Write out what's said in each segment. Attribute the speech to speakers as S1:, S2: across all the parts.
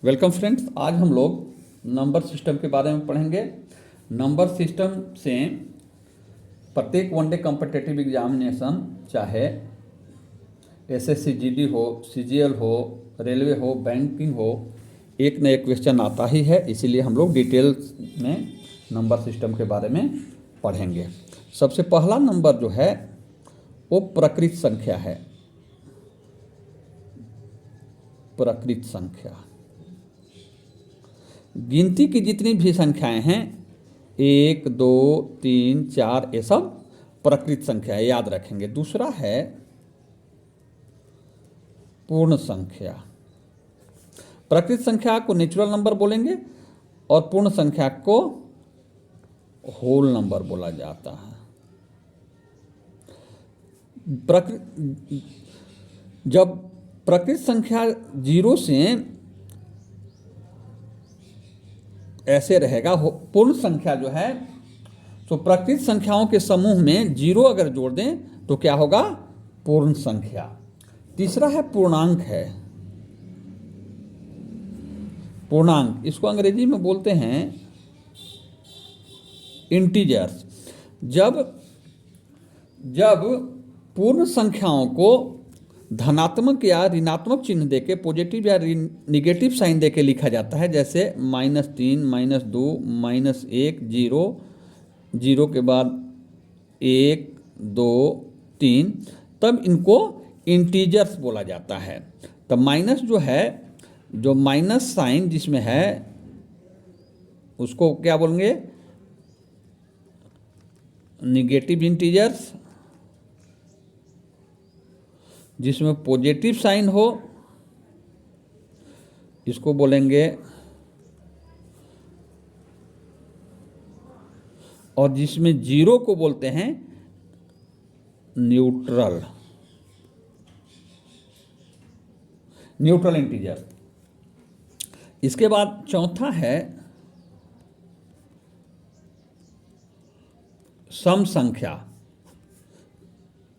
S1: Welcome friends, आज हम लोग नंबर सिस्टम के बारे में पढ़ेंगे। नंबर सिस्टम से प्रत्येक वनडे कॉम्पिटिटिव एग्जामिनेशन, चाहे एसएससी जीडी हो, सीजीएल हो, रेलवे हो, बैंकिंग हो, एक न एक क्वेश्चन आता ही है। इसीलिए हम लोग डिटेल्स में नंबर सिस्टम के बारे में पढ़ेंगे। सबसे पहला नंबर जो है वो प्रकृत संख्या है। प्रकृत संख्या, गिनती की जितनी भी संख्याएं हैं 1, 2, 3, 4, ये सब प्रकृत संख्या है, याद रखेंगे। दूसरा है पूर्ण संख्या। प्रकृत संख्या को नेचुरल नंबर बोलेंगे और पूर्ण संख्या को होल नंबर बोला जाता है। जब प्रकृत संख्या 0 से ऐसे रहेगा, पूर्ण संख्या जो है, तो प्रकृत संख्याओं के समूह में 0 अगर जोड़ दें तो क्या होगा? पूर्ण संख्या। तीसरा है पूर्णांक है। पूर्णांक, इसको अंग्रेजी में बोलते हैं इंटीजर्स। जब पूर्ण संख्याओं को धनात्मक या ऋणात्मक चिन्ह देके, पॉजिटिव या निगेटिव साइन देके लिखा जाता है, जैसे -3, -2, -1, 0, 0 के बाद 1, 2, 3, तब इनको इंटीजर्स बोला जाता है। तब माइनस जो है, जो माइनस साइन जिसमें है, उसको क्या बोलेंगे? Negative integers. जिसमें पॉजिटिव साइन हो, इसको बोलेंगे, और जिसमें 0 को बोलते हैं न्यूट्रल इंटीजर। इसके बाद चौथा है सम संख्या,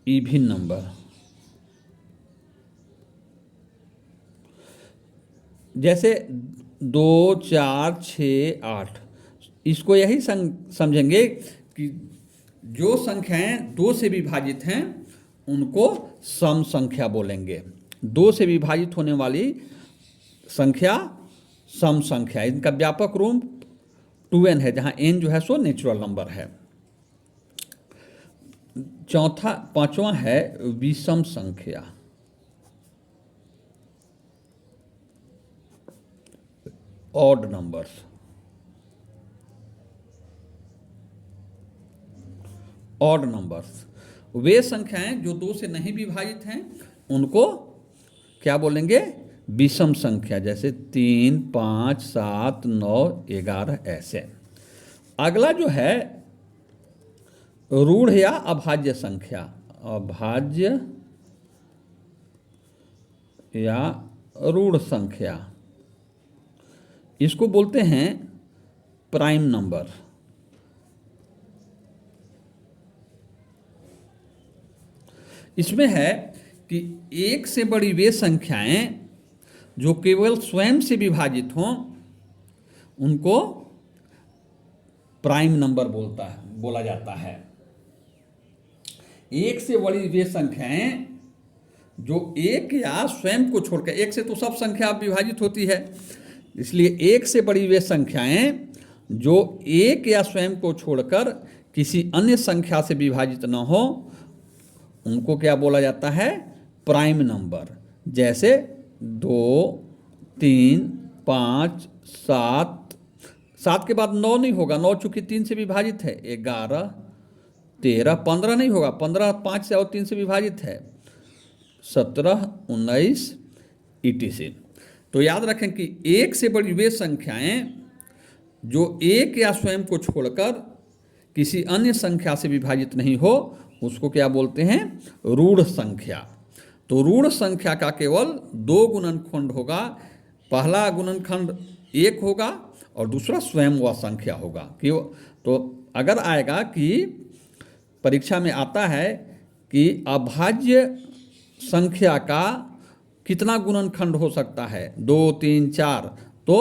S1: इवन नंबर। जैसे 2, 4, 6, 8, इसको यही समझेंगे कि जो संख्याएं 2 से विभाजित हैं उनको सम संख्या बोलेंगे। 2 से विभाजित होने वाली संख्या सम संख्या। इनका व्यापक रूप 2n है, जहां n जो है सो नेचुरल नंबर है। पांचवा है विषम संख्या। Odd numbers. ऑड नंबर्स वे संख्याएं जो 2 से नहीं विभाजित हैं उनको क्या बोलेंगे? विषम संख्या। जैसे 3, 5, 7, 9, 11, ऐसे। अगला जो है रूढ़ या अभाज्य संख्या। अभाज्य या रूढ़ संख्या, इसको बोलते हैं प्राइम नंबर। इसमें है कि 1 से बड़ी वे संख्याएं जो केवल स्वयं से विभाजित हों उनको प्राइम नंबर बोला जाता है। 1 से बड़ी वे संख्याएं जो 1 या स्वयं को छोड़कर, 1 से तो सब संख्या विभाजित होती है, इसलिए 1 से बड़ी वे संख्याएं जो 1 या स्वयं को छोड़कर किसी अन्य संख्या से विभाजित न हो उनको क्या बोला जाता है? Prime number. जैसे 2, 3, 5, 7, 7 के बाद 9 नहीं होगा, 9 चूंकि 3 से विभाजित है। 11, 13, 15 नहीं होगा, 15 5 से और 3 से विभाजित है। 17, 19, etc। तो याद रखें कि 1 से बड़ी वे संख्याएं जो 1 या स्वयं को छोड़कर किसी अन्य संख्या से विभाजित नहीं हो उसको क्या बोलते हैं? रूढ़ संख्या। तो रूढ़ संख्या का केवल 2 गुणनखंड होगा। पहला गुणनखंड 1 होगा और दूसरा स्वयं वह संख्या होगा। तो अगर आएगा कि परीक्षा में आता है कि अभाज्य संख्या का कितना गुणनखंड हो सकता है? 2, 3, 4, तो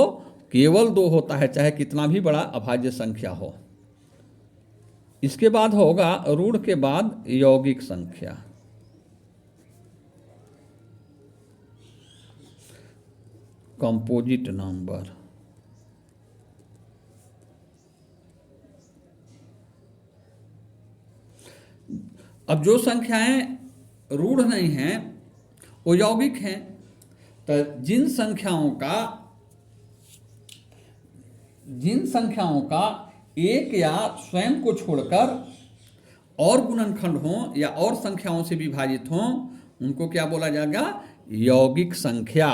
S1: केवल 2 होता है, चाहे कितना भी बड़ा अभाज्य संख्या हो। इसके बाद होगा ऋण के बाद यौगिक संख्या। Composite number. अब जो संख्याएं ऋण नहीं हैं वो यौगिक हैं। तो जिन संख्याओं का एक या स्वयं को छोड़कर और गुणनखंड हों या और संख्याओं से विभाजित हों, उनको क्या बोला जाएगा? यौगिक संख्या।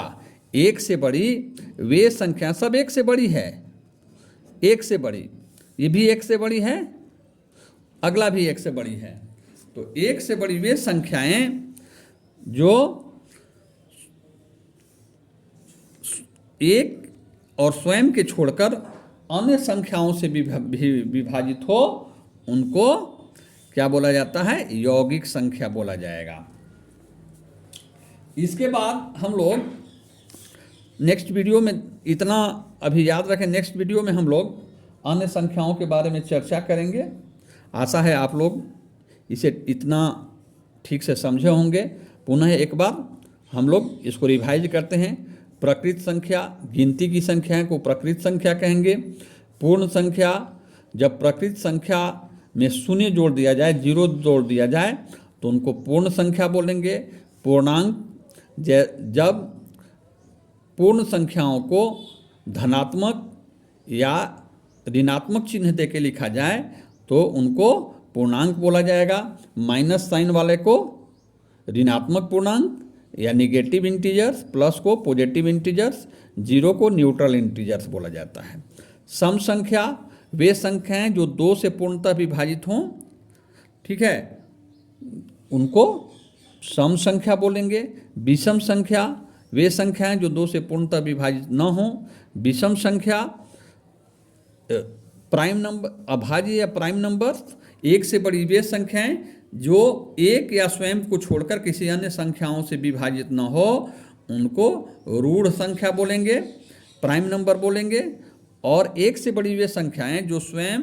S1: एक से बड़ी वे संख्या, सब एक से बड़ी है, एक से बड़ी, ये भी एक से बड़ी है, अगला भी एक से बड़ी है। तो एक से बड़ी वे संख्याएं जो एक और स्वयं के छोड़कर अन्य संख्याओं से विभाजित हो, उनको क्या बोला जाता है? यौगिक संख्या बोला जाएगा। इसके बाद हम लोग नेक्स्ट वीडियो में, इतना अभी याद रखें, नेक्स्ट वीडियो में हम लोग अन्य संख्याओं के बारे में चर्चा करेंगे। आशा है आप लोग इसे इतना ठीक से समझे होंगे। पुनः एक बार हम लोग इसको रिवाइज करते हैं। प्रकृत संख्या, गिनती की संख्याएं को प्रकृत संख्या कहेंगे। पूर्ण संख्या, जब प्रकृत संख्या में शून्य जोड़ दिया जाए, 0 जोड़ दिया जाए, तो उनको पूर्ण संख्या बोलेंगे। पूर्णांक, जब पूर्ण संख्याओं को धनात्मक या ऋणात्मक चिन्ह देके लिखा जाए तो उनको पूर्णांक बोला जाएगा। माइनस साइन वाले को ऋणात्मक पूर्णांक या निगेटिव इंटीजर्स, प्लस को पॉजिटिव इंटीजर्स, 0 को न्यूट्रल इंटीजर्स बोला जाता है। सम संख्या वे संख्याएं जो 2 से पूर्णतः विभाजित हों, ठीक है, उनको सम संख्या बोलेंगे। विषम संख्या वे संख्याएं जो 2 से पूर्णतः विभाजित न हों। विषम संख्या प्राइम नंबर, अभाज्य या प्राइम नंबर्स, एक से बड़ी वे संख्याएं जो एक या स्वयं को छोड़कर किसी अन्य संख्याओं से विभाजित न हो, उनको ऋण संख्या बोलेंगे, प्राइम नंबर बोलेंगे। और एक से बड़ी वे संख्याएं जो स्वयं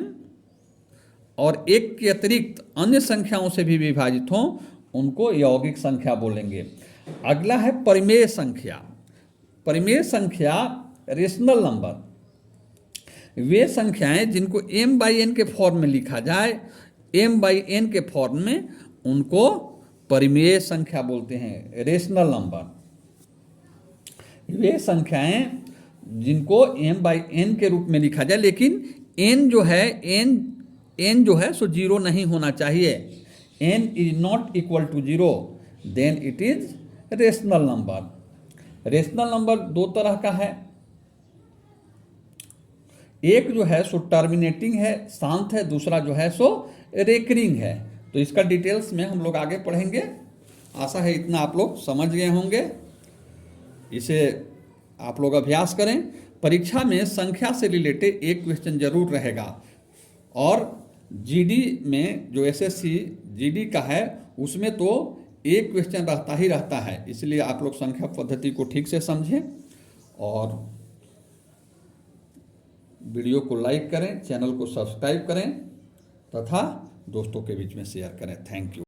S1: और एक के अतिरिक्त अन्य संख्याओं से भी विभाजित हों, उनको यौगिक संख्या बोलेंगे। अगला है परिमेय संख्या। परिमेय संख्या रेशनल नंबर, वे संख्याएं जिनको m/n के फॉर्म में लिखा जाए, m/n के फॉर्म में, उनको परिमेय संख्या बोलते हैं, रेशनल नंबर। वे संख्याएं जिनको m/n के रूप में लिखा जाए, लेकिन n जो है सो 0 नहीं होना चाहिए। n is not equal to 0, then it is rational number. Rational number 2 तरह का है। एक जो है सो टर्मिनेटिंग है, शांत है, दूसरा जो है सो रेकरिंग है। तो इसका डिटेल्स में हम लोग आगे पढ़ेंगे। आशा है इतना आप लोग समझ गए होंगे। इसे आप लोग अभ्यास करें। परीक्षा में संख्या से रिलेटेड एक क्वेश्चन जरूर रहेगा, और जीडी में जो एसएससी जीडी का है उसमें तो एक क्वेश्चन रहता है। इसलिए आप लोग संख्या पद्धति को ठीक से समझें और वीडियो को लाइक करें, चैनल को सब्सक्राइब करें तथा दोस्तों के बीच में शेयर करें। Thank you.